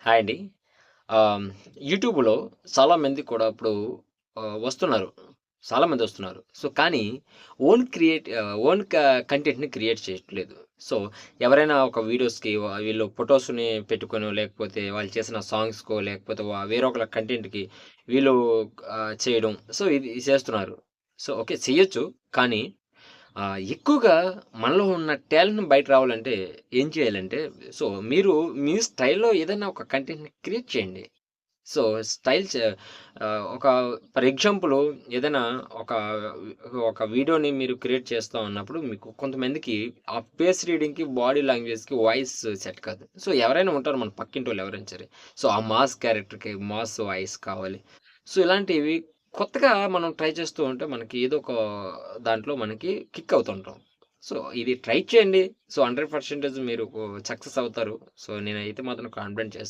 Hi అండి. ఆహ్, యూట్యూబ్‌లో చాలామంది కూడా ఇప్పుడు వస్తున్నారు. చాలామంది వస్తున్నారు. సో, కానీ ఓన్ కంటెంట్‌ని క్రియేట్ చేయట్లేదు. సో, ఎవరైనా ఒక వీడియోస్‌కి వీళ్ళు ఫోటోస్‌ని పెట్టుకొనో, లేకపోతే వాళ్ళు చేసిన సాంగ్స్‌కో, లేకపోతే వేరొకళ్ళ కంటెంట్‌కి వీళ్ళు చేయడం. సో, ఇది చేస్తున్నారు. So, okay. చెయ్యొచ్చు. కానీ ఎక్కువగా మనలో ఉన్న టాలెంట్‌ని బయట రావాలంటే ఏం చేయాలంటే, సో, మీరు మీ స్టైల్‌లో ఏదైనా ఒక కంటెంట్‌ని క్రియేట్ చేయండి. సో, ఒక ఫర్ ఎగ్జాంపుల్ ఏదైనా ఒక ఒక వీడియోని మీరు క్రియేట్ చేస్తా ఉన్నప్పుడు మీకు కొంతమందికి ఆ ఫేస్ రీడింగ్‌కి, బాడీ లాంగ్వేజ్‌కి వాయిస్ సెట్ కాదు. సో, ఎవరైనా ఉంటారు మన పక్కింటోళ్ళు ఎవరైనా సరే. సో, ఆ మాస్ క్యారెక్టర్‌కి మాస్ వాయిస్ కావాలి. సో, ఇలాంటివి కొత్తగా మనం ట్రై చేస్తూ ఉంటే మనకి ఏదో ఒక దాంట్లో మనకి కిక్ అవుతుంటాం. సో, ఇది ట్రై చేయండి. సో, 100% మీరు సక్సెస్ అవుతారు. సో, నేనైతే మాత్రం కాన్ఫిడెంట్ చేస్తున్నాను.